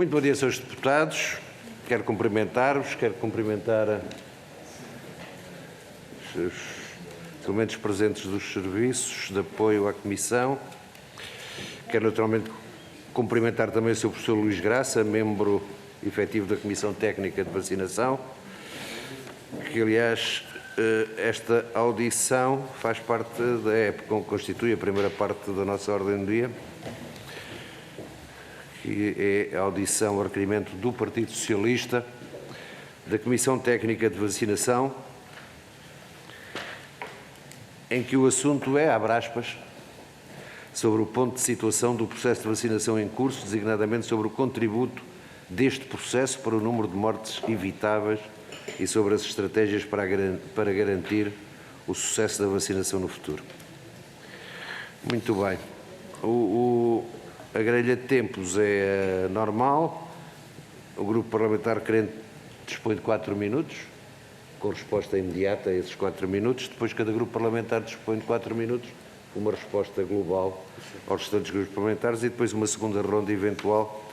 Muito bom dia, senhores deputados. Quero cumprimentar-vos, quero cumprimentar os elementos presentes dos serviços de apoio à Comissão. Quero naturalmente cumprimentar também o Sr. Professor Luís Graça, membro efetivo da Comissão Técnica de Vacinação, que, aliás, esta audição faz parte da época, constitui a primeira parte da nossa ordem do dia, que é a audição a requerimento do Partido Socialista da Comissão Técnica de Vacinação, em que o assunto é, abre aspas, sobre o ponto de situação do processo de vacinação em curso, designadamente sobre o contributo deste processo para o número de mortes evitáveis e sobre as estratégias para garantir o sucesso da vacinação no futuro. Muito bem. A grelha de tempos é normal. O grupo parlamentar querente dispõe de 4 minutos, com resposta imediata a esses 4 minutos. Depois, cada grupo parlamentar dispõe de 4 minutos, uma resposta global aos restantes grupos parlamentares e depois uma segunda ronda eventual,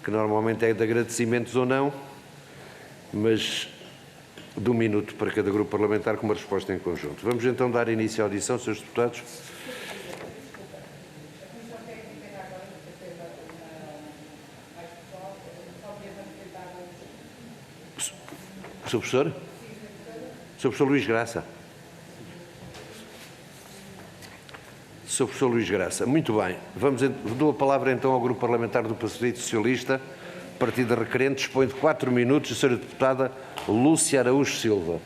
que normalmente é de agradecimentos ou não, mas de 1 minuto para cada grupo parlamentar com uma resposta em conjunto. Vamos então dar início à audição, senhores deputados. Sr. Professor? Sr. Professor Luís Graça. Sr. Professor Luís Graça. Muito bem. Dou a palavra então ao Grupo Parlamentar do Partido Socialista, Partido Requerente, dispõe de 4 minutos, a Sra. Deputada Lúcia Araújo Silva.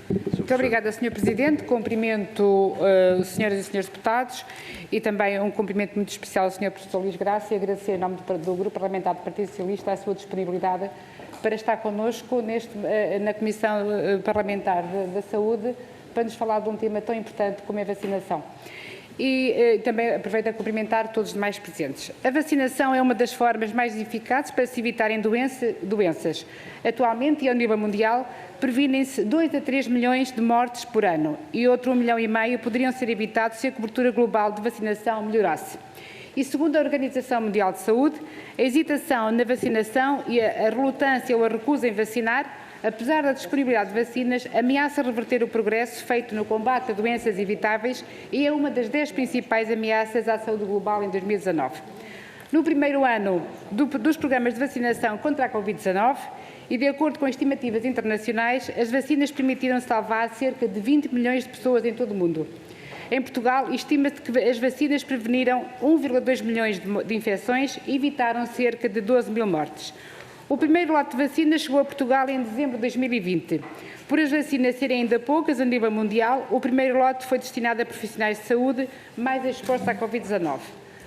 Muito obrigada, Sr. Presidente. Cumprimento os senhoras e senhores deputados e também um cumprimento muito especial ao Sr. Professor Luís Graça e agradecer em nome do Grupo Parlamentar do Partido Socialista a sua disponibilidade para estar connosco na Comissão Parlamentar da Saúde para nos falar de um tema tão importante como é a vacinação. E também aproveito a cumprimentar todos os demais presentes. A vacinação é uma das formas mais eficazes para se evitarem doenças. Atualmente, e ao nível mundial, previnem-se 2 a 3 milhões de mortes por ano e outro 1,5 milhão poderiam ser evitados se a cobertura global de vacinação melhorasse. E segundo a Organização Mundial de Saúde, a hesitação na vacinação e a relutância ou a recusa em vacinar, apesar da disponibilidade de vacinas, ameaça reverter o progresso feito no combate a doenças evitáveis e é uma das 10 principais ameaças à saúde global em 2019. No primeiro ano dos programas de vacinação contra a Covid-19 e de acordo com estimativas internacionais, as vacinas permitiram salvar cerca de 20 milhões de pessoas em todo o mundo. Em Portugal, estima-se que as vacinas preveniram 1,2 milhões de infecções e evitaram cerca de 12 mil mortes. O primeiro lote de vacinas chegou a Portugal em dezembro de 2020. Por as vacinas serem ainda poucas a nível mundial, o primeiro lote foi destinado a profissionais de saúde mais expostos à Covid-19.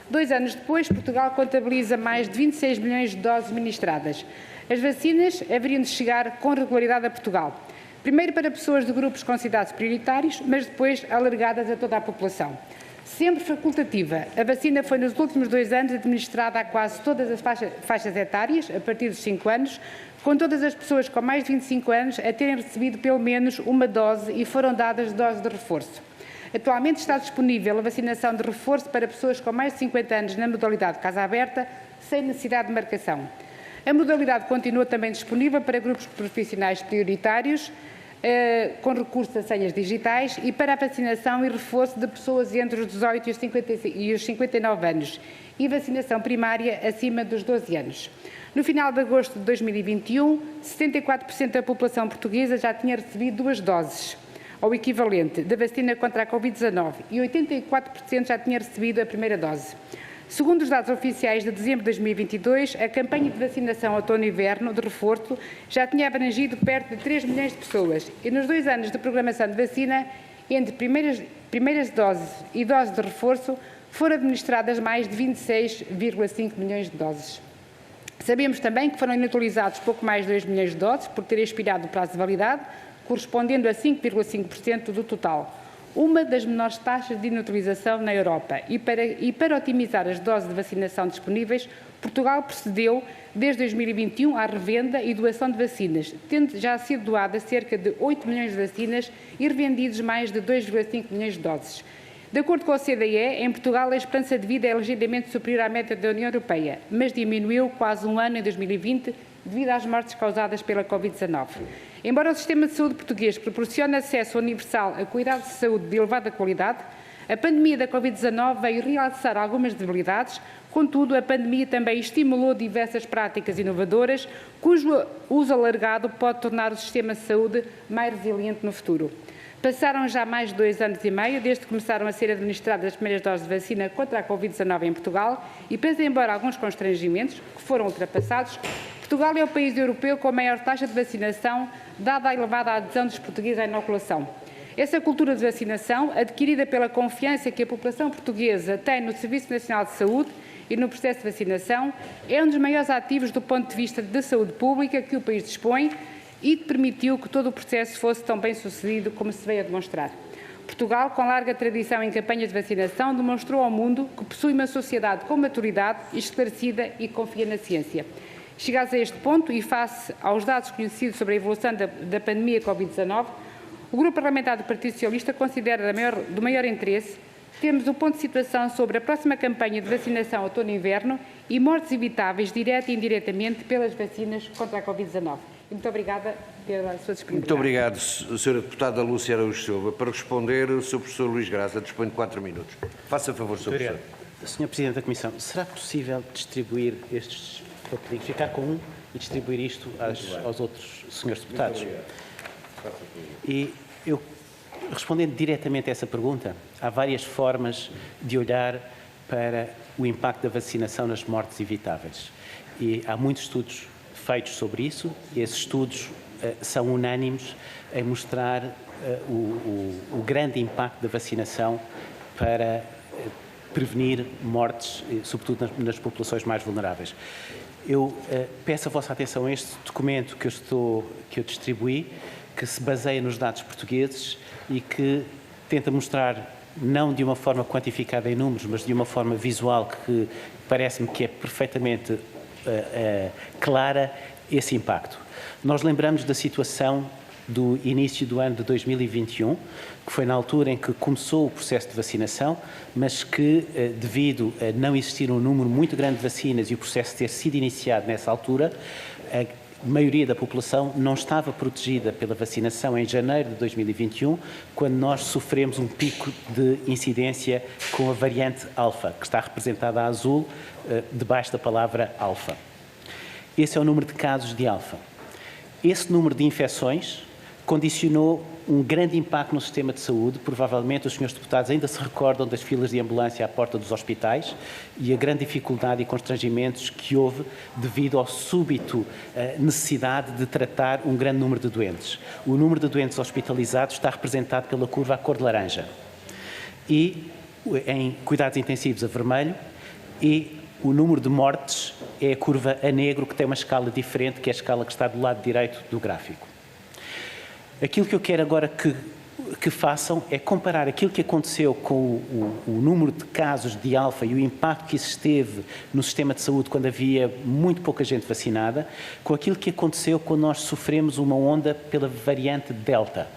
2 anos depois, Portugal contabiliza mais de 26 milhões de doses administradas. As vacinas haveriam de chegar com regularidade a Portugal. Primeiro para pessoas de grupos considerados prioritários, mas depois alargadas a toda a população. Sempre facultativa, a vacina foi nos últimos 2 anos administrada a quase todas as faixas etárias, a partir dos 5 anos, com todas as pessoas com mais de 25 anos a terem recebido pelo menos uma dose e foram dadas doses de reforço. Atualmente está disponível a vacinação de reforço para pessoas com mais de 50 anos na modalidade casa aberta, sem necessidade de marcação. A modalidade continua também disponível para grupos profissionais prioritários, com recurso a senhas digitais e para a vacinação e reforço de pessoas entre os 18 e os 59 anos e vacinação primária acima dos 12 anos. No final de agosto de 2021, 74% da população portuguesa já tinha recebido 2 doses, ou equivalente, da vacina contra a Covid-19 e 84% já tinha recebido a primeira dose. Segundo os dados oficiais de dezembro de 2022, a campanha de vacinação outono e inverno de reforço já tinha abrangido perto de 3 milhões de pessoas e nos 2 anos de programação de vacina, entre primeiras doses e doses de reforço, foram administradas mais de 26,5 milhões de doses. Sabemos também que foram inutilizados pouco mais de 2 milhões de doses por ter expirado o prazo de validade, correspondendo a 5,5% do total. Uma das menores taxas de inutilização na Europa e para otimizar as doses de vacinação disponíveis, Portugal procedeu desde 2021 à revenda e doação de vacinas, tendo já sido doadas cerca de 8 milhões de vacinas e revendidos mais de 2,5 milhões de doses. De acordo com a OCDE, em Portugal a esperança de vida é ligeiramente superior à média da União Europeia, mas diminuiu quase um ano em 2020 devido às mortes causadas pela Covid-19. Embora o sistema de saúde português proporcione acesso universal a cuidados de saúde de elevada qualidade, a pandemia da Covid-19 veio realçar algumas debilidades. Contudo, a pandemia também estimulou diversas práticas inovadoras, cujo uso alargado pode tornar o sistema de saúde mais resiliente no futuro. Passaram já mais de 2 anos e meio desde que começaram a ser administradas as primeiras doses de vacina contra a Covid-19 em Portugal e, pese embora alguns constrangimentos que foram ultrapassados, Portugal é o país europeu com a maior taxa de vacinação, dada a elevada adesão dos portugueses à inoculação. Essa cultura de vacinação, adquirida pela confiança que a população portuguesa tem no Serviço Nacional de Saúde e no processo de vacinação, é um dos maiores ativos do ponto de vista da saúde pública que o país dispõe e permitiu que todo o processo fosse tão bem sucedido como se veio a demonstrar. Portugal, com larga tradição em campanhas de vacinação, demonstrou ao mundo que possui uma sociedade com maturidade, esclarecida e que confia na ciência. Chegados a este ponto e face aos dados conhecidos sobre a evolução da pandemia Covid-19, o Grupo Parlamentar do Partido Socialista considera do maior interesse termos o ponto de situação sobre a próxima campanha de vacinação outono-inverno e mortes evitáveis, direta e indiretamente, pelas vacinas contra a Covid-19. Muito obrigada pela sua disponibilidade. Muito obrigado, Sra. Deputada Lúcia Araújo Silva. Para responder, o Sr. Professor Luís Graça dispõe de 4 minutos. Faça favor, Sr. Professor. Sr. Presidente da Comissão, será possível distribuir estes papelinhos, ficar com um e distribuir isto aos outros senhores deputados? E eu, respondendo diretamente a essa pergunta, há várias formas de olhar para o impacto da vacinação nas mortes evitáveis. E há muitos estudos feitos sobre isso, e esses estudos são unânimes em mostrar o grande impacto da vacinação para prevenir mortes, sobretudo nas populações mais vulneráveis. Eu peço a vossa atenção a este documento que eu distribuí, que se baseia nos dados portugueses e que tenta mostrar, não de uma forma quantificada em números, mas de uma forma visual que parece-me que é perfeitamente clara esse impacto. Nós lembramos da situação do início do ano de 2021, que foi na altura em que começou o processo de vacinação, mas que, devido a não existir um número muito grande de vacinas e o processo ter sido iniciado nessa altura, a maioria da população não estava protegida pela vacinação em janeiro de 2021, quando nós sofremos um pico de incidência com a variante alfa, que está representada a azul, debaixo da palavra alfa. Esse é o número de casos de alfa. Esse número de infecções condicionou um grande impacto no sistema de saúde. Provavelmente os senhores deputados ainda se recordam das filas de ambulância à porta dos hospitais e a grande dificuldade e constrangimentos que houve devido ao súbito necessidade de tratar um grande número de doentes. O número de doentes hospitalizados está representado pela curva à cor de laranja e em cuidados intensivos a vermelho, e o número de mortes é a curva a negro, que tem uma escala diferente, que é a escala que está do lado direito do gráfico. Aquilo que eu quero agora que façam é comparar aquilo que aconteceu com o número de casos de alfa e o impacto que isso teve no sistema de saúde quando havia muito pouca gente vacinada, com aquilo que aconteceu quando nós sofremos uma onda pela variante Delta.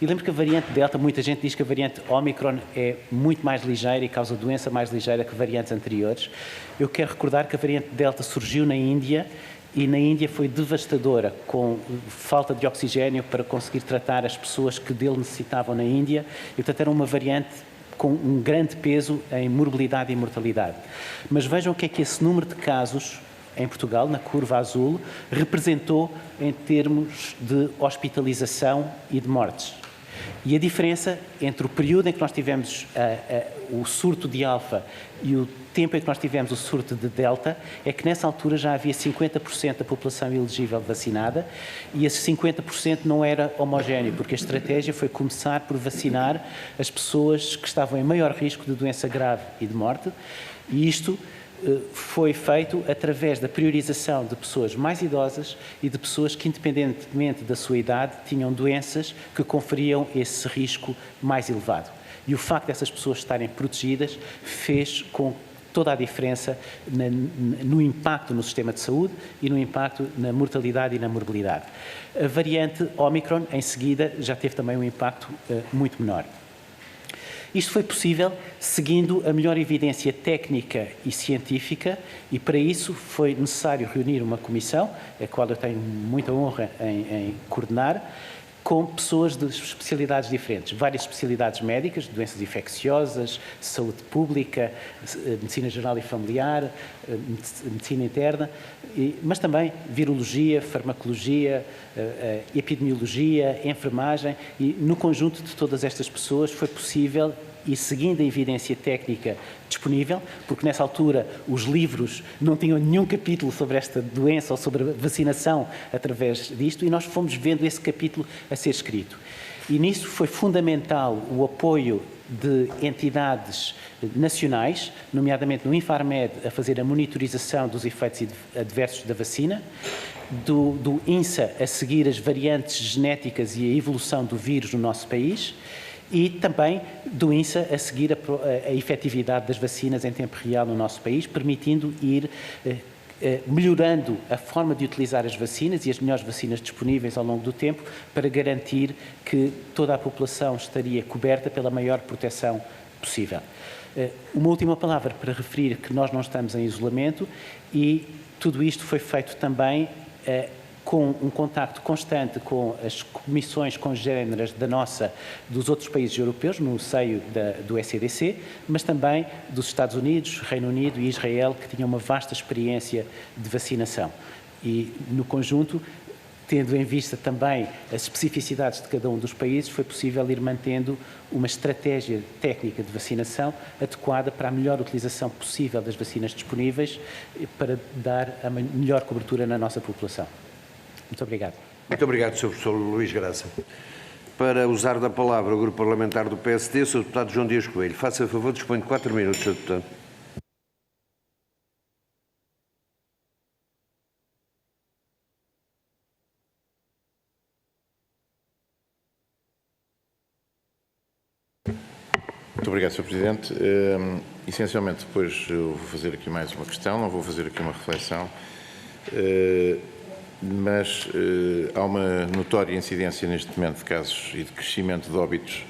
E lembro que a variante Delta, muita gente diz que a variante Omicron é muito mais ligeira e causa doença mais ligeira que variantes anteriores. Eu quero recordar que a variante Delta surgiu na Índia e na Índia foi devastadora, com falta de oxigênio para conseguir tratar as pessoas que dele necessitavam na Índia. E, portanto, era uma variante com um grande peso em morbilidade e mortalidade. Mas vejam o que é que esse número de casos em Portugal, na curva azul, representou em termos de hospitalização e de mortes. E a diferença entre o período em que nós tivemos o surto de alfa e o tempo em que nós tivemos o surto de delta é que nessa altura já havia 50% da população elegível vacinada e esse 50% não era homogéneo, porque a estratégia foi começar por vacinar as pessoas que estavam em maior risco de doença grave e de morte, e isto foi feito através da priorização de pessoas mais idosas e de pessoas que, independentemente da sua idade, tinham doenças que conferiam esse risco mais elevado. E o facto dessas pessoas estarem protegidas fez com toda a diferença no impacto no sistema de saúde e no impacto na mortalidade e na morbilidade. A variante Omicron, em seguida, já teve também um impacto muito menor. Isto foi possível seguindo a melhor evidência técnica e científica, e para isso foi necessário reunir uma comissão, a qual eu tenho muita honra em coordenar, com pessoas de especialidades diferentes, várias especialidades médicas, doenças infecciosas, saúde pública, medicina geral e familiar, medicina interna, mas também virologia, farmacologia, epidemiologia, enfermagem, e no conjunto de todas estas pessoas foi possível, e seguindo a evidência técnica disponível, porque nessa altura os livros não tinham nenhum capítulo sobre esta doença ou sobre a vacinação através disto, e nós fomos vendo esse capítulo a ser escrito. E nisso foi fundamental o apoio de entidades nacionais, nomeadamente no Infarmed, a fazer a monitorização dos efeitos adversos da vacina, do INSA a seguir as variantes genéticas e a evolução do vírus no nosso país, e também do INSA a seguir a efetividade das vacinas em tempo real no nosso país, permitindo ir melhorando a forma de utilizar as vacinas e as melhores vacinas disponíveis ao longo do tempo para garantir que toda a população estaria coberta pela maior proteção possível. Uma última palavra para referir que nós não estamos em isolamento, e tudo isto foi feito também com um contacto constante com as comissões congêneras dos outros países europeus, no seio do ECDC, mas também dos Estados Unidos, Reino Unido e Israel, que tinham uma vasta experiência de vacinação. E, no conjunto, tendo em vista também as especificidades de cada um dos países, foi possível ir mantendo uma estratégia técnica de vacinação adequada para a melhor utilização possível das vacinas disponíveis, para dar a melhor cobertura na nossa população. Muito obrigado. Muito obrigado, Sr. Professor Luís Graça. Para usar da palavra o Grupo Parlamentar do PSD, o Sr. Deputado João Dias Coelho. Faça favor, dispõe de 4 minutos, Sr. Deputado. Muito obrigado, Sr. Presidente. Essencialmente, depois eu vou fazer aqui mais uma questão, não vou fazer aqui uma reflexão. Mas há uma notória incidência neste momento de casos e de crescimento de óbitos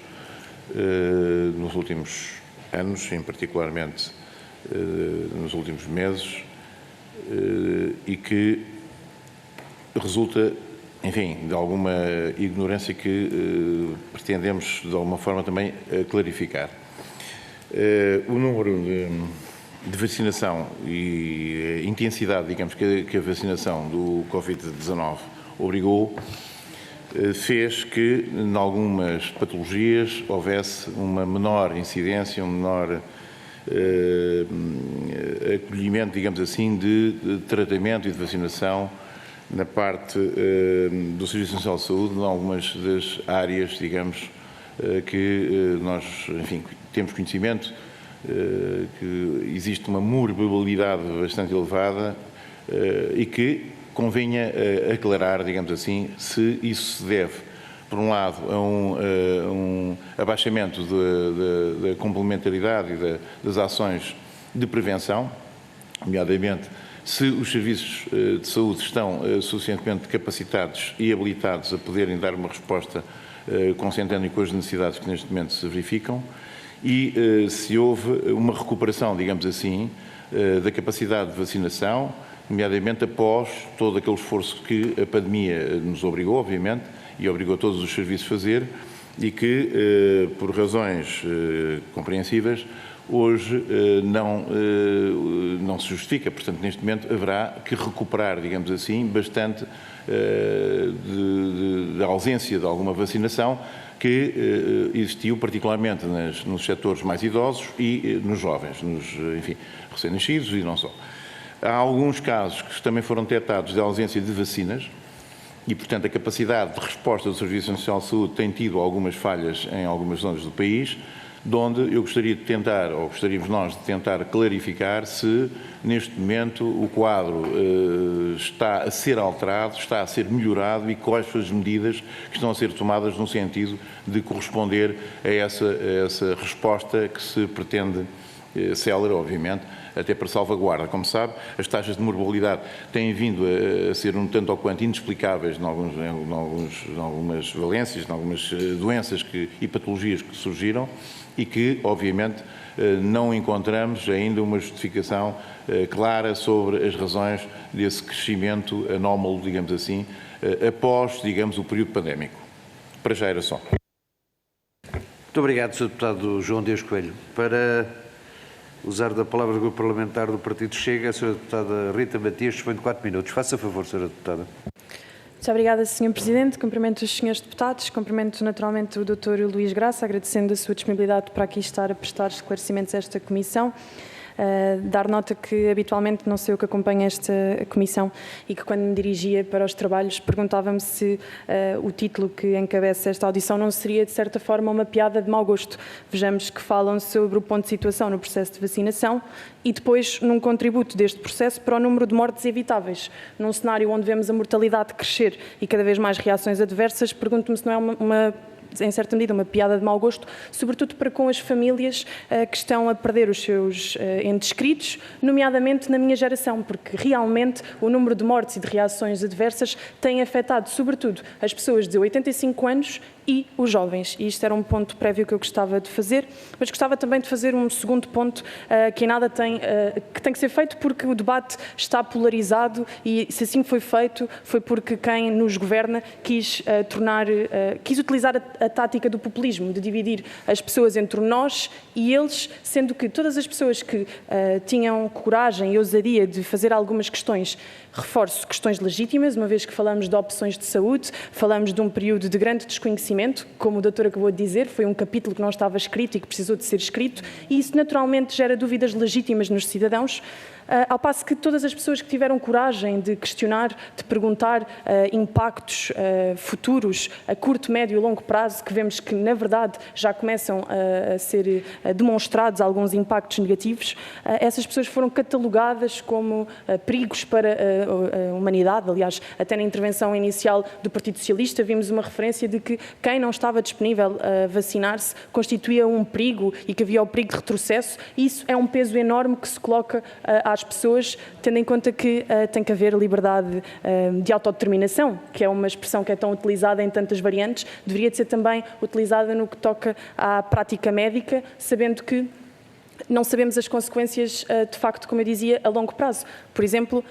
nos últimos anos, em particularmente nos últimos meses, e que resulta, enfim, de alguma ignorância que pretendemos, de alguma forma, também clarificar. O número de vacinação e a intensidade, digamos, que a vacinação do Covid-19 obrigou, fez que, em algumas patologias, houvesse uma menor incidência, um menor acolhimento, digamos assim, de tratamento e de vacinação na parte do Serviço Nacional de Saúde, em algumas das áreas, digamos, que nós, enfim, temos conhecimento, que existe uma morbilidade bastante elevada e que convenha aclarar, digamos assim, se isso se deve, por um lado, a um abaixamento da complementaridade e das ações de prevenção, nomeadamente se os serviços de saúde estão suficientemente capacitados e habilitados a poderem dar uma resposta concentrando com as necessidades que neste momento se verificam, e se houve uma recuperação, digamos assim, da capacidade de vacinação, nomeadamente após todo aquele esforço que a pandemia nos obrigou, obviamente, e obrigou todos os serviços a fazer, e que, por razões compreensíveis, hoje não se justifica. Portanto, neste momento haverá que recuperar, digamos assim, bastante da ausência de alguma vacinação que existiu particularmente nos setores mais idosos e nos jovens, enfim, recém-nascidos e não só. Há alguns casos que também foram detectados de ausência de vacinas e, portanto, a capacidade de resposta do Serviço Nacional de Saúde tem tido algumas falhas em algumas zonas do país, de onde eu gostaria de tentar, ou gostaríamos nós de tentar clarificar se, neste momento, o quadro está a ser alterado, está a ser melhorado e quais são as medidas que estão a ser tomadas no sentido de corresponder a essa resposta que se pretende célere, obviamente, até para salvaguarda. Como sabe, as taxas de morbilidade têm vindo a ser um tanto ou quanto inexplicáveis em algumas valências, em algumas doenças e patologias que surgiram e que, obviamente, não encontramos ainda uma justificação clara sobre as razões desse crescimento anómalo, digamos assim, após, digamos, o período pandémico. Para já era só. Muito obrigado, Sr. Deputado João Dias Coelho. Para usar da palavra do Grupo Parlamentar do Partido Chega, a Sra. Deputada Rita Matias dispõe de 4 minutos. Faça favor, Sra. Deputada. Muito obrigada, Sr. Presidente. Cumprimento os Srs. Deputados, cumprimento naturalmente o Dr. Luís Graça, agradecendo a sua disponibilidade para aqui estar a prestar esclarecimentos a esta Comissão. Dar nota que habitualmente não sei o que acompanha esta Comissão e que quando me dirigia para os trabalhos perguntava-me se o título que encabeça esta audição não seria de certa forma uma piada de mau gosto. Vejamos que falam sobre o ponto de situação no processo de vacinação e depois num contributo deste processo para o número de mortes evitáveis. Num cenário onde vemos a mortalidade crescer e cada vez mais reações adversas, pergunto-me se não é em certa medida, uma piada de mau gosto, sobretudo para com as famílias que estão a perder os seus entes queridos, nomeadamente na minha geração, porque realmente o número de mortes e de reações adversas tem afetado, sobretudo, as pessoas de 85 anos e os jovens. E isto era um ponto prévio que eu gostava de fazer, mas gostava também de fazer um segundo ponto que em nada que tem que ser feito porque o debate está polarizado e se assim foi feito foi porque quem nos governa quis utilizar a tática do populismo, de dividir as pessoas entre nós e eles, sendo que todas as pessoas que tinham coragem e ousadia de fazer algumas questões, reforço, questões legítimas, uma vez que falamos de opções de saúde, falamos de um período de grande desconhecimento, como o doutor acabou de dizer, foi um capítulo que não estava escrito e que precisou de ser escrito, e isso naturalmente gera dúvidas legítimas nos cidadãos, ao passo que todas as pessoas que tiveram coragem de questionar, de perguntar impactos futuros a curto, médio e longo prazo, que vemos que, na verdade, já começam a ser demonstrados alguns impactos negativos, essas pessoas foram catalogadas como perigos para a humanidade. Aliás, até na intervenção inicial do Partido Socialista vimos uma referência de que quem não estava disponível a vacinar-se constituía um perigo e que havia o perigo de retrocesso. Isso é um peso enorme que se coloca às pessoas, tendo em conta que tem que haver liberdade de autodeterminação, que é uma expressão que é tão utilizada em tantas variantes, deveria de ser também utilizada no que toca à prática médica, sabendo que não sabemos as consequências, de facto, como eu dizia, a longo prazo. Por exemplo,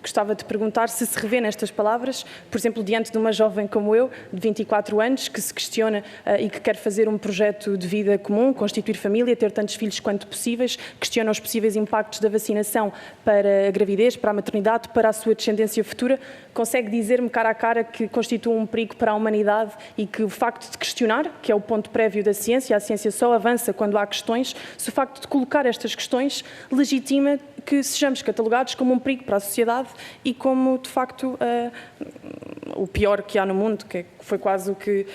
gostava de perguntar se revê nestas palavras, por exemplo, diante de uma jovem como eu, de 24 anos, que se questiona e que quer fazer um projeto de vida comum, constituir família, ter tantos filhos quanto possíveis, questiona os possíveis impactos da vacinação para a gravidez, para a maternidade, para a sua descendência futura, consegue dizer-me cara a cara que constitui um perigo para a humanidade e que o facto de questionar, que é o ponto prévio da ciência, a ciência só avança quando há questões, se o facto de colocar estas questões legitima que sejamos catalogados como um perigo para a sociedade e como, de facto, o pior que há no mundo, que foi quase o que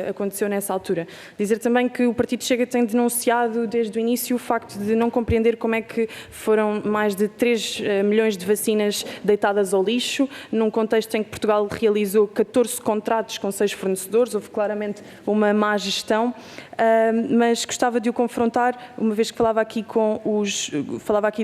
aconteceu nessa altura. Dizer também que o Partido Chega tem denunciado desde o início o facto de não compreender como é que foram mais de 3 milhões de vacinas deitadas ao lixo, num contexto em que Portugal realizou 14 contratos com 6 fornecedores, houve claramente uma má gestão, mas gostava de o confrontar, uma vez que falava aqui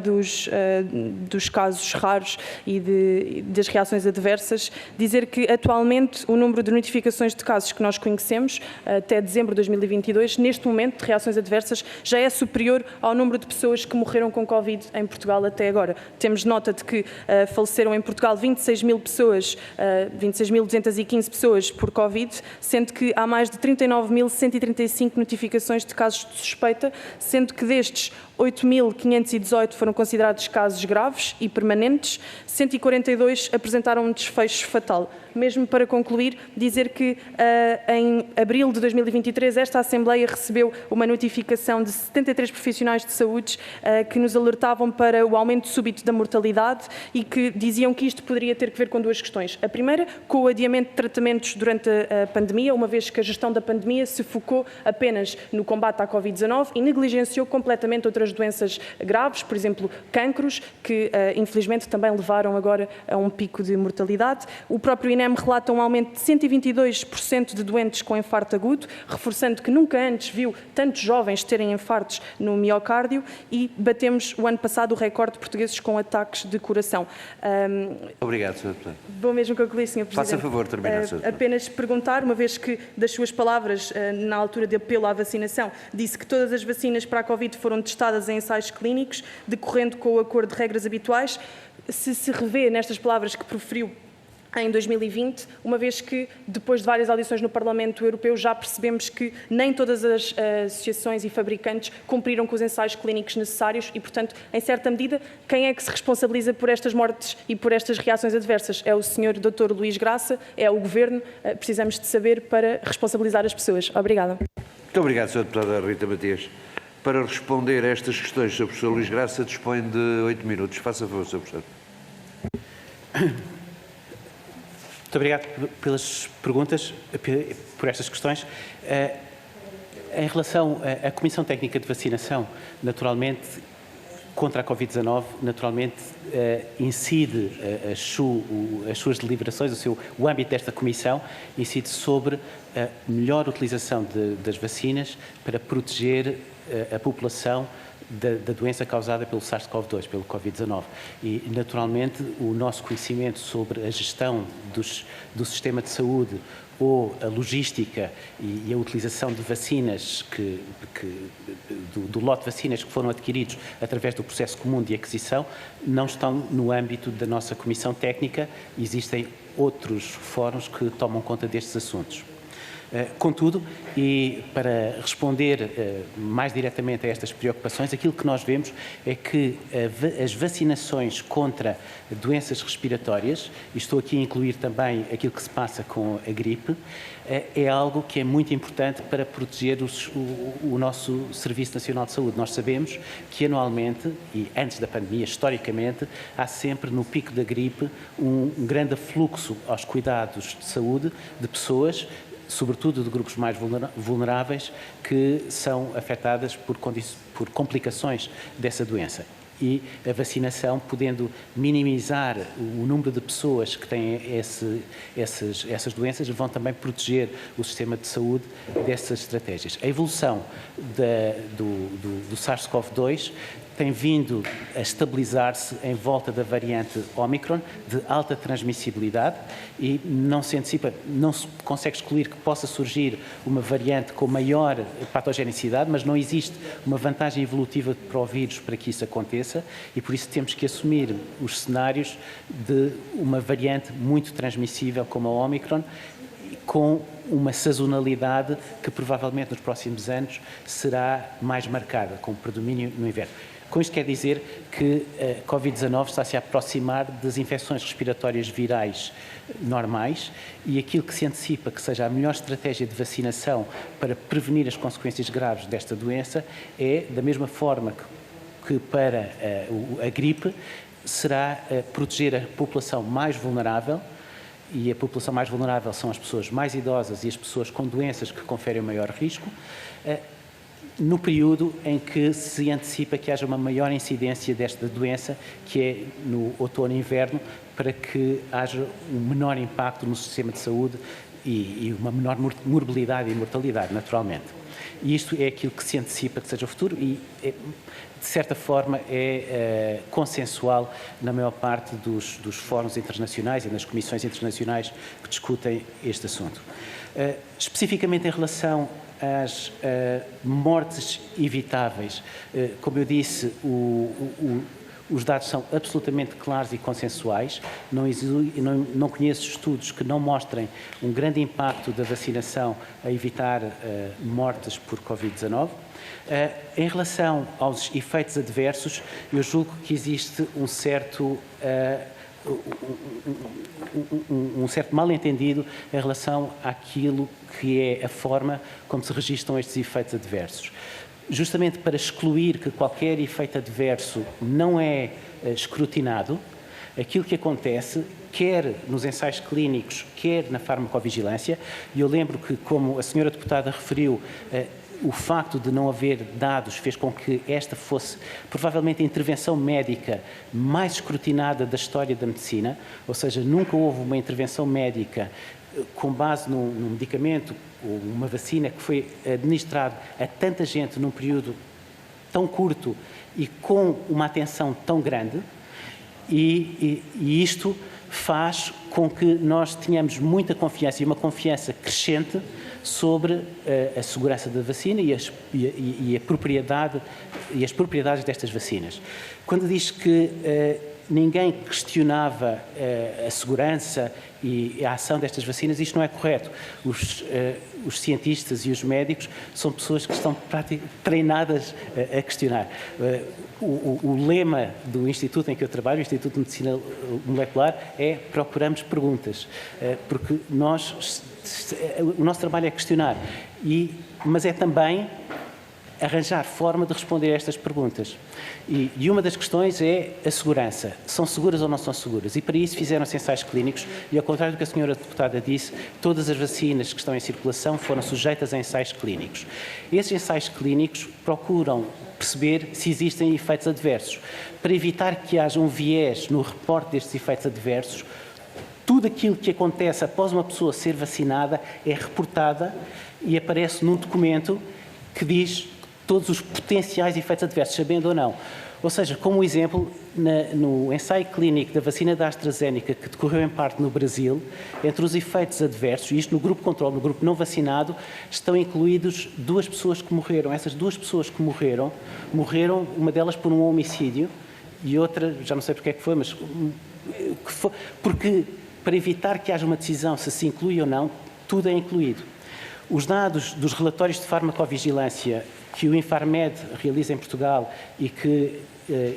dos casos raros e das reações adversas, dizer que atualmente o número de notificações de casos que nós conhecemos até dezembro de 2022, neste momento de reações adversas, já é superior ao número de pessoas que morreram com Covid em Portugal até agora. Temos nota de que faleceram em Portugal 26.215 pessoas por Covid, sendo que há mais de 39.135 notificações de casos de suspeita, sendo que destes 8.518 foram considerados casos graves e permanentes, 142 apresentaram um desfecho fatal. Mesmo para concluir, dizer que em abril de 2023 esta Assembleia recebeu uma notificação de 73 profissionais de saúde que nos alertavam para o aumento súbito da mortalidade e que diziam que isto poderia ter que ver com 2 questões. A primeira, com o adiamento de tratamentos durante a pandemia, uma vez que a gestão da pandemia se focou apenas no combate à Covid-19 e negligenciou completamente outras doenças graves, por exemplo, cancros, que infelizmente também levaram agora a um pico de mortalidade. O próprio INEM relata um aumento de 122% de doentes com infarto agudo, reforçando que nunca antes viu tantos jovens terem infartos no miocárdio, e batemos o ano passado o recorde de portugueses com ataques de coração. Obrigado, Sr. Deputado. Vou mesmo concluir, Sr. Presidente. Faça favor, terminar, Sr. Deputado. Apenas perguntar, uma vez que das suas palavras, na altura de apelo à vacinação, disse que todas as vacinas para a Covid foram testadas em ensaios clínicos, decorrendo com o acordo de regras habituais, se revê nestas palavras que proferiu em 2020, uma vez que, depois de várias audições no Parlamento Europeu, já percebemos que nem todas as associações e fabricantes cumpriram com os ensaios clínicos necessários e, portanto, em certa medida, quem é que se responsabiliza por estas mortes e por estas reações adversas? É o Sr. Dr. Luís Graça? É o Governo? Precisamos de saber para responsabilizar as pessoas. Obrigada. Muito obrigado, Sra. Deputada Rita Matias. Para responder a estas questões, Sr. Professor Luís Graça dispõe de 8 minutos. Faça favor, Sr. Professor. Muito obrigado pelas perguntas, por estas questões. Em relação à Comissão Técnica de Vacinação, naturalmente, contra a Covid-19, naturalmente, incide as suas deliberações, o âmbito desta Comissão, incide sobre a melhor utilização das vacinas para proteger a população da doença causada pelo SARS-CoV-2, pelo Covid-19. E, naturalmente, o nosso conhecimento sobre a gestão do sistema de saúde ou a logística e a utilização de vacinas, do lote de vacinas que foram adquiridos através do processo comum de aquisição, não estão no âmbito da nossa Comissão Técnica. Existem outros fóruns que tomam conta destes assuntos. Contudo, e para responder mais diretamente a estas preocupações, aquilo que nós vemos é que as vacinações contra doenças respiratórias, e estou aqui a incluir também aquilo que se passa com a gripe, é algo que é muito importante para proteger o nosso Serviço Nacional de Saúde. Nós sabemos que anualmente, e antes da pandemia, historicamente, há sempre no pico da gripe um grande afluxo aos cuidados de saúde de pessoas, sobretudo de grupos mais vulneráveis, que são afetadas por complicações dessa doença. E a vacinação, podendo minimizar o número de pessoas que têm essas doenças, vão também proteger o sistema de saúde dessas estratégias. A evolução do SARS-CoV-2 tem vindo a estabilizar-se em volta da variante Omicron, de alta transmissibilidade, e não se consegue excluir que possa surgir uma variante com maior patogenicidade, mas não existe uma vantagem evolutiva para o vírus para que isso aconteça, e por isso temos que assumir os cenários de uma variante muito transmissível como a Omicron, com uma sazonalidade que provavelmente nos próximos anos será mais marcada, com predomínio no inverno. Com isto quer dizer que a Covid-19 está-se a aproximar das infecções respiratórias virais normais, e aquilo que se antecipa que seja a melhor estratégia de vacinação para prevenir as consequências graves desta doença é, da mesma forma que para a gripe, será proteger a população mais vulnerável, e a população mais vulnerável são as pessoas mais idosas e as pessoas com doenças que conferem maior risco, no período em que se antecipa que haja uma maior incidência desta doença, que é no outono e inverno, para que haja um menor impacto no sistema de saúde e uma menor morbilidade e mortalidade, naturalmente. E isto é aquilo que se antecipa que seja o futuro e, de certa forma, é consensual na maior parte dos fóruns internacionais e nas comissões internacionais que discutem este assunto. Especificamente em relação às mortes evitáveis, como eu disse, os dados são absolutamente claros e consensuais. Não conheço estudos que não mostrem um grande impacto da vacinação a evitar mortes por Covid-19. Em relação aos efeitos adversos, eu julgo que existe um certo mal-entendido em relação àquilo que é a forma como se registram estes efeitos adversos. Justamente para excluir que qualquer efeito adverso não é escrutinado, aquilo que acontece, quer nos ensaios clínicos, quer na farmacovigilância, e eu lembro que, como a senhora deputada referiu, o facto de não haver dados fez com que esta fosse provavelmente a intervenção médica mais escrutinada da história da medicina, ou seja, nunca houve uma intervenção médica com base num medicamento ou uma vacina que foi administrado a tanta gente num período tão curto e com uma atenção tão grande, e isto faz com que nós tenhamos muita confiança e uma confiança crescente sobre a segurança da vacina e a propriedade e as propriedades destas vacinas. Quando diz que ninguém questionava a segurança e a ação destas vacinas, isto não é correto. Os cientistas e os médicos são pessoas que estão treinadas a questionar. O lema do instituto em que eu trabalho, o Instituto de Medicina Molecular, é procuramos perguntas, porque o nosso trabalho é questionar, mas é também arranjar forma de responder a estas perguntas. E uma das questões é a segurança. São seguras ou não são seguras? E para isso fizeram-se ensaios clínicos e, ao contrário do que a senhora deputada disse, todas as vacinas que estão em circulação foram sujeitas a ensaios clínicos. Esses ensaios clínicos procuram perceber se existem efeitos adversos. Para evitar que haja um viés no reporte destes efeitos adversos, tudo aquilo que acontece após uma pessoa ser vacinada é reportada e aparece num documento que diz todos os potenciais efeitos adversos, sabendo ou não. Ou seja, como exemplo, no ensaio clínico da vacina da AstraZeneca, que decorreu em parte no Brasil, entre os efeitos adversos, isto no grupo controle, no grupo não vacinado, estão incluídos 2 pessoas que morreram. Essas 2 pessoas que morreram, uma delas por um homicídio e outra, já não sei porque é que foi, mas porque para evitar que haja uma decisão se se inclui ou não, tudo é incluído. Os dados dos relatórios de farmacovigilância que o Infarmed realiza em Portugal e que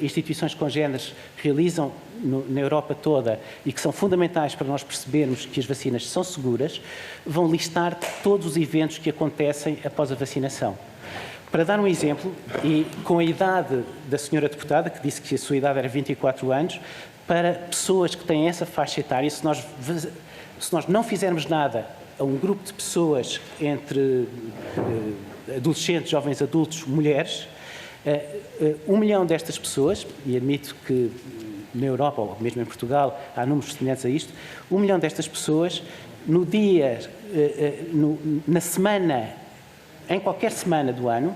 instituições congêneres realizam na Europa toda e que são fundamentais para nós percebermos que as vacinas são seguras, vão listar todos os eventos que acontecem após a vacinação. Para dar um exemplo, e com a idade da senhora deputada, que disse que a sua idade era 24 anos, para pessoas que têm essa faixa etária, se nós não fizermos nada a um grupo de pessoas entre adolescentes, jovens adultos, mulheres, 1 milhão destas pessoas, e admito que na Europa, ou mesmo em Portugal, há números semelhantes a isto, 1 milhão destas pessoas, no dia, na semana, em qualquer semana do ano,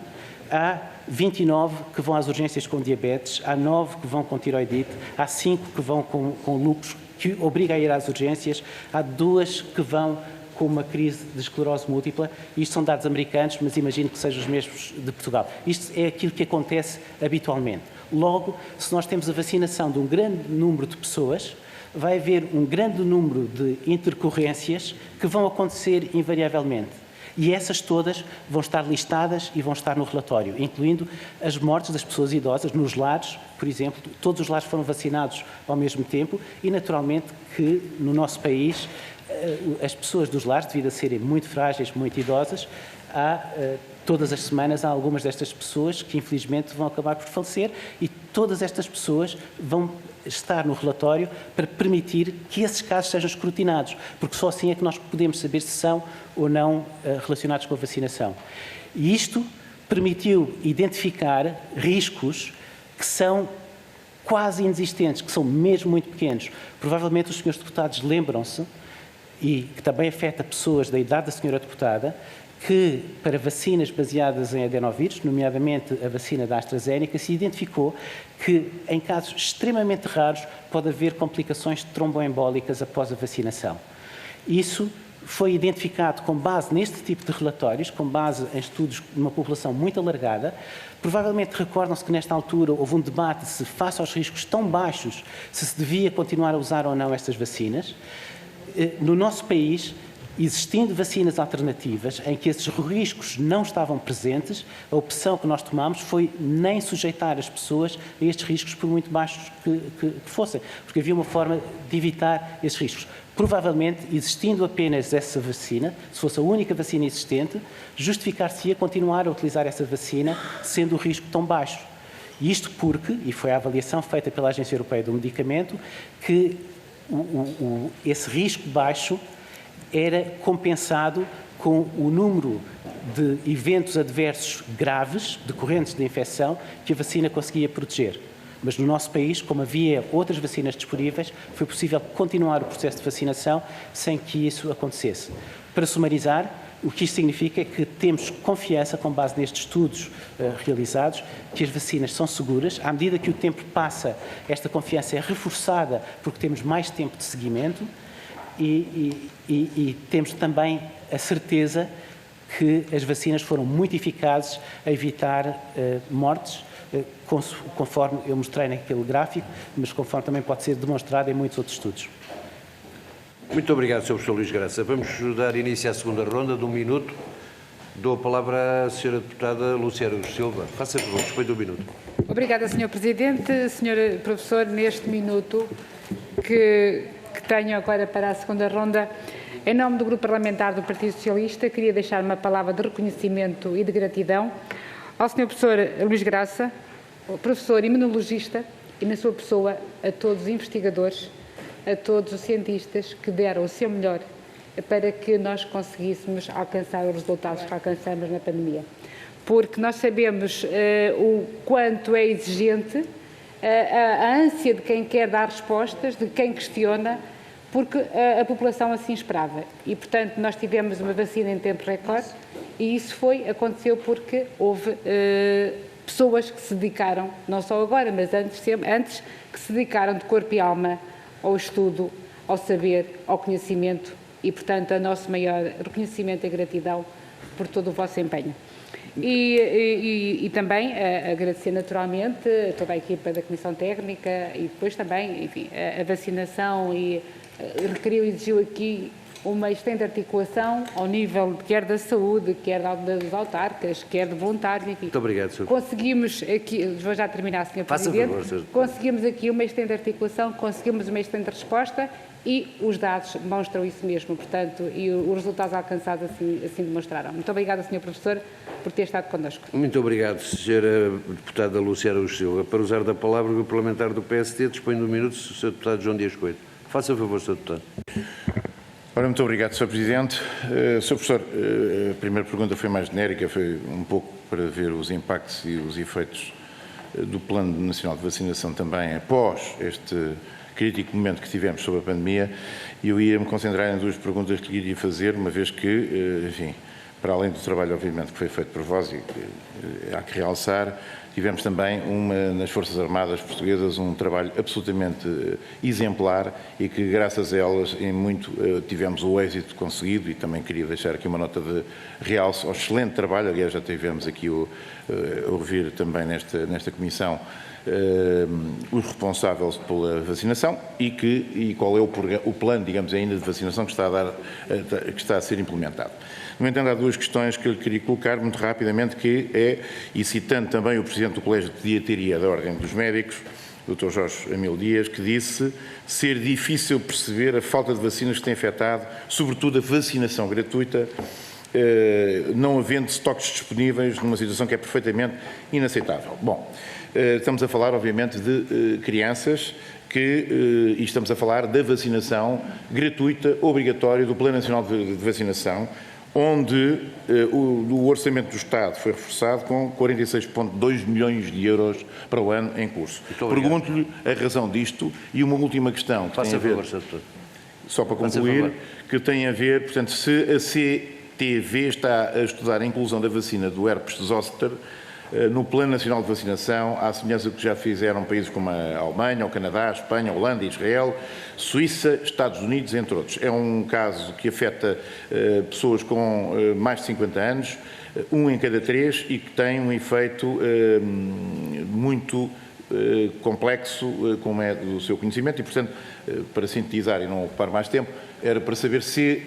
há 29 que vão às urgências com diabetes, há 9 que vão com tiroidite, há 5 que vão com lúpus, que obriga a ir às urgências, há 2 que vão com uma crise de esclerose múltipla. Isto são dados americanos, mas imagino que sejam os mesmos de Portugal. Isto é aquilo que acontece habitualmente. Logo, se nós temos a vacinação de um grande número de pessoas, vai haver um grande número de intercorrências que vão acontecer invariavelmente. E essas todas vão estar listadas e vão estar no relatório, incluindo as mortes das pessoas idosas nos lares, por exemplo. Todos os lares foram vacinados ao mesmo tempo e, naturalmente, que no nosso país as pessoas dos lares, devido a serem muito frágeis, muito idosas, todas as semanas há algumas destas pessoas que infelizmente vão acabar por falecer e todas estas pessoas vão estar no relatório para permitir que esses casos sejam escrutinados, porque só assim é que nós podemos saber se são ou não relacionados com a vacinação. E isto permitiu identificar riscos que são quase inexistentes, que são mesmo muito pequenos. Provavelmente os senhores deputados lembram-se, e que também afeta pessoas da idade da senhora deputada, que para vacinas baseadas em adenovírus, nomeadamente a vacina da AstraZeneca, se identificou que em casos extremamente raros pode haver complicações tromboembólicas após a vacinação. Isso foi identificado com base neste tipo de relatórios, com base em estudos numa população muito alargada. Provavelmente recordam-se que nesta altura houve um debate se, face aos riscos tão baixos, se devia continuar a usar ou não estas vacinas. No nosso país, existindo vacinas alternativas em que esses riscos não estavam presentes, a opção que nós tomámos foi nem sujeitar as pessoas a estes riscos, por muito baixos que fossem, porque havia uma forma de evitar esses riscos. Provavelmente, existindo apenas essa vacina, se fosse a única vacina existente, justificar-se-ia continuar a utilizar essa vacina, sendo o risco tão baixo. E isto porque, e foi a avaliação feita pela Agência Europeia do Medicamento, que esse risco baixo era compensado com o número de eventos adversos graves, decorrentes da infecção, que a vacina conseguia proteger. Mas no nosso país, como havia outras vacinas disponíveis, foi possível continuar o processo de vacinação sem que isso acontecesse. Para sumarizar, o que isto significa é que temos confiança, com base nestes estudos realizados, que as vacinas são seguras. À medida que o tempo passa, esta confiança é reforçada porque temos mais tempo de seguimento e temos também a certeza que as vacinas foram muito eficazes a evitar mortes, conforme eu mostrei naquele gráfico, mas conforme também pode ser demonstrado em muitos outros estudos. Muito obrigado, Sr. Professor Luís Graça. Vamos dar início à segunda ronda de 1 minuto. Dou a palavra à Sra. Deputada Lúcia Araújo Silva. Faça favor, dispõe de 1 minuto. Obrigada, Sr. Presidente. Sr. Professor, neste minuto que tenho agora para a segunda ronda, em nome do Grupo Parlamentar do Partido Socialista, queria deixar uma palavra de reconhecimento e de gratidão ao Sr. Professor Luís Graça, professor imunologista, e na sua pessoa a todos os investigadores, a todos os cientistas que deram o seu melhor para que nós conseguíssemos alcançar os resultados que alcançamos na pandemia. Porque nós sabemos o quanto é exigente a ânsia de quem quer dar respostas, de quem questiona, porque a população assim esperava. E, portanto, nós tivemos uma vacina em tempo recorde e isso aconteceu porque houve pessoas que se dedicaram, não só agora, mas antes que se dedicaram de corpo e alma ao estudo, ao saber, ao conhecimento e, portanto, a nosso maior reconhecimento e gratidão por todo o vosso empenho. E também agradecer naturalmente a toda a equipa da Comissão Técnica e depois também, enfim, a vacinação e requeriu e exigiu aqui uma excelente articulação ao nível quer da saúde, quer dos autarcas, quer de voluntários, enfim. Muito obrigado, Sr. Conseguimos aqui, vou já terminar, Sr. Presidente, favor, Sr. Conseguimos aqui uma excelente articulação, conseguimos uma excelente resposta e os dados demonstram isso mesmo, portanto, e os resultados alcançados assim demonstraram. Muito obrigada, Sr. Professor, por ter estado connosco. Muito obrigado, Sra. Deputada Lúcia Araújo Silva. Para usar da palavra, o Grupo Parlamentar do PSD dispõe de 1 minuto, Sr. Deputado João Dias Coelho. Faça favor, Sr. Deputado. Ora, muito obrigado, Sr. Presidente. Sr. Professor, a primeira pergunta foi mais genérica, foi um pouco para ver os impactos e os efeitos do Plano Nacional de Vacinação também após este crítico momento que tivemos sobre a pandemia, e eu ia me concentrar em 2 perguntas que lhe iria fazer, uma vez que, enfim, para além do trabalho, obviamente, que foi feito por vós e há que realçar, tivemos também nas Forças Armadas Portuguesas um trabalho absolutamente exemplar e que, graças a elas, em muito tivemos o êxito conseguido, e também queria deixar aqui uma nota de realce ao excelente trabalho, aliás, já tivemos aqui a ouvir também nesta comissão os responsáveis pela vacinação e qual é o plano, digamos, ainda de vacinação que está a ser implementado. No entanto, há 2 questões que eu lhe queria colocar muito rapidamente, que é, e citando também o Presidente do Colégio de Pediatria da Ordem dos Médicos, Dr. Jorge Amil Dias, que disse ser difícil perceber a falta de vacinas que tem afetado, sobretudo a vacinação gratuita, não havendo estoques disponíveis numa situação que é perfeitamente inaceitável. Bom, estamos a falar, obviamente, de crianças e estamos a falar da vacinação gratuita, obrigatória, do Plano Nacional de Vacinação, onde o orçamento do Estado foi reforçado com 46,2 milhões de euros para o ano em curso. Pergunto-lhe a razão disto e uma última questão. Faça favor, Sr. Deputado. Só para concluir, que tem a ver, portanto, se a CTV está a estudar a inclusão da vacina do herpes zoster no Plano Nacional de Vacinação, à semelhança do que já fizeram países como a Alemanha, o Canadá, a Espanha, a Holanda, Israel, Suíça, Estados Unidos, entre outros. É um caso que afeta pessoas com mais de 50 anos, 1 em cada 3, e que tem um efeito muito complexo, como é do seu conhecimento, e, portanto, para sintetizar e não ocupar mais tempo, era para saber se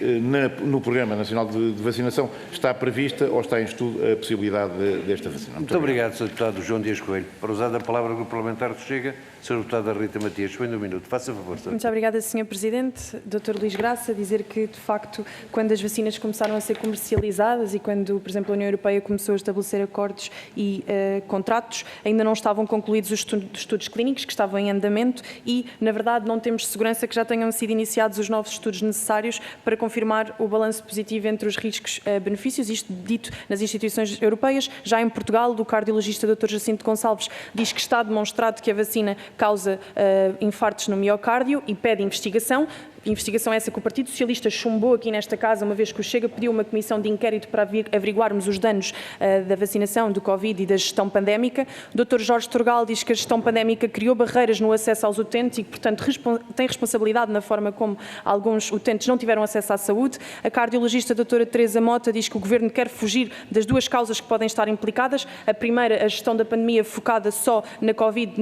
no Programa Nacional de Vacinação está prevista ou está em estudo a possibilidade desta vacina. Muito obrigado, Sr. Deputado João Dias Coelho. Para usar a palavra do Grupo Parlamentar do Chega, Sra. Deputada Rita Matias, dispõe de 1 minuto. Faça favor, Sr. Muito obrigada, Sr. Presidente. Dr. Luís Graça, dizer que, de facto, quando as vacinas começaram a ser comercializadas e quando, por exemplo, a União Europeia começou a estabelecer acordos e contratos, ainda não estavam concluídos os estudos clínicos que estavam em andamento e, na verdade, não temos segurança que já tenham sido iniciados os novos estudos necessários para confirmar o balanço positivo entre os riscos-benefícios, isto dito nas instituições europeias. Já em Portugal, o cardiologista Dr. Jacinto Gonçalves diz que está demonstrado que a vacina causa infartos no miocárdio e pede investigação. Investigação essa que o Partido Socialista chumbou aqui nesta casa, uma vez que o Chega pediu uma comissão de inquérito para averiguarmos os danos da vacinação, do Covid e da gestão pandémica. O Dr. Jorge Torgal diz que a gestão pandémica criou barreiras no acesso aos utentes e que, portanto, tem responsabilidade na forma como alguns utentes não tiveram acesso à saúde. A cardiologista Dra. Teresa Mota diz que o Governo quer fugir das duas causas que podem estar implicadas. A primeira, a gestão da pandemia focada só na Covid,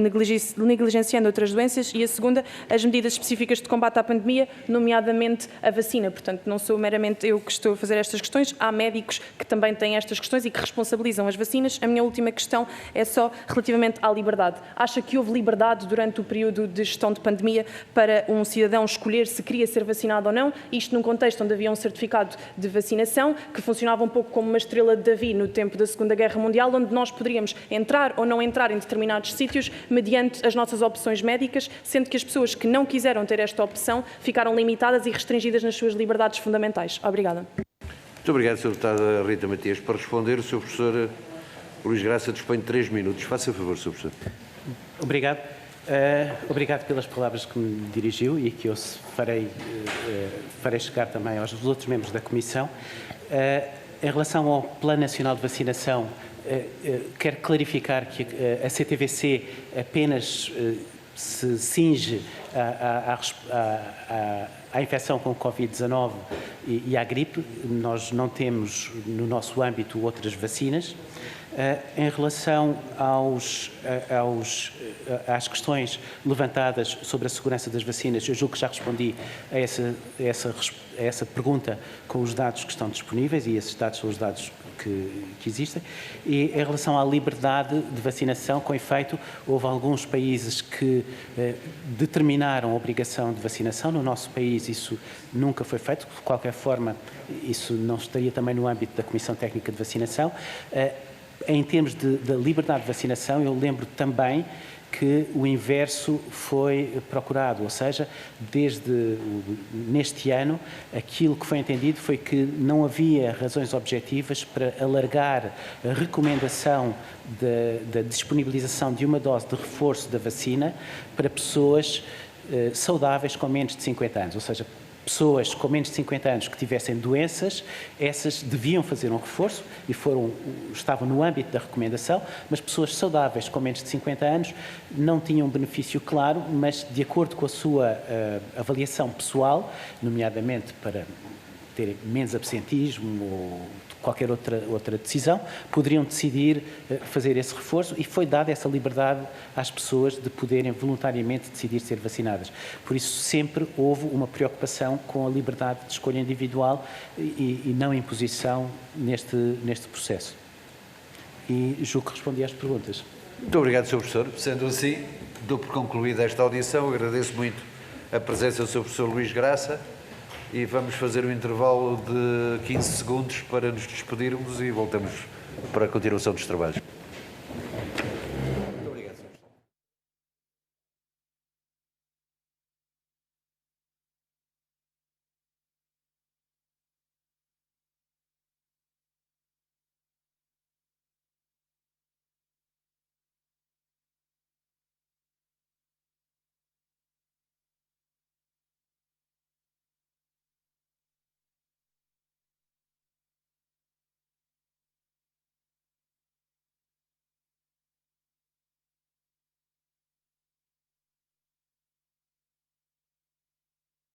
negligenciando outras doenças, e a segunda, as medidas específicas de combate à pandemia, nomeadamente a vacina. Portanto, não sou meramente eu que estou a fazer estas questões, há médicos que também têm estas questões e que responsabilizam as vacinas. A minha última questão é só relativamente à liberdade. Acha que houve liberdade durante o período de gestão de pandemia para um cidadão escolher se queria ser vacinado ou não? Isto num contexto onde havia um certificado de vacinação que funcionava um pouco como uma estrela de Davi no tempo da Segunda Guerra Mundial, onde nós poderíamos entrar ou não entrar em determinados sítios mediante as nossas opções médicas, sendo que as pessoas que não quiseram ter esta opção ficaram limitadas e restringidas nas suas liberdades fundamentais. Obrigada. Muito obrigado, Sra. Deputada Rita Matias. Para responder, o Sr. Professor Luís Graça dispõe de 3 minutos. Faça favor, Sr. Professor. Obrigado. Obrigado pelas palavras que me dirigiu e que eu farei chegar também aos outros membros da Comissão. Em relação ao Plano Nacional de Vacinação, quero clarificar que a CTVC apenas se cinge à infecção com o Covid-19 e à gripe. Nós não temos no nosso âmbito outras vacinas. Em relação às questões levantadas sobre a segurança das vacinas, eu julgo que já respondi a essa pergunta com os dados que estão disponíveis, e esses dados são os dados que existem. E em relação à liberdade de vacinação, com efeito, houve alguns países que determinaram a obrigação de vacinação. No nosso país isso nunca foi feito. De qualquer forma, isso não estaria também no âmbito da Comissão Técnica de Vacinação. Em termos da liberdade de vacinação, eu lembro também que o inverso foi procurado, ou seja, neste ano, aquilo que foi entendido foi que não havia razões objetivas para alargar a recomendação da disponibilização de uma dose de reforço da vacina para pessoas saudáveis com menos de 50 anos, ou seja, pessoas com menos de 50 anos que tivessem doenças, essas deviam fazer um reforço e estavam no âmbito da recomendação, mas pessoas saudáveis com menos de 50 anos não tinham benefício claro, mas de acordo com a sua avaliação pessoal, nomeadamente para terem menos absentismo ou qualquer outra decisão, poderiam decidir fazer esse reforço, e foi dada essa liberdade às pessoas de poderem voluntariamente decidir ser vacinadas. Por isso sempre houve uma preocupação com a liberdade de escolha individual e não imposição neste processo. E julgo que respondi às perguntas. Muito obrigado, Sr. Professor. Sendo assim, dou por concluída esta audição. Agradeço muito a presença do Sr. Professor Luís Graça. E vamos fazer um intervalo de 15 segundos para nos despedirmos e voltamos para a continuação dos trabalhos.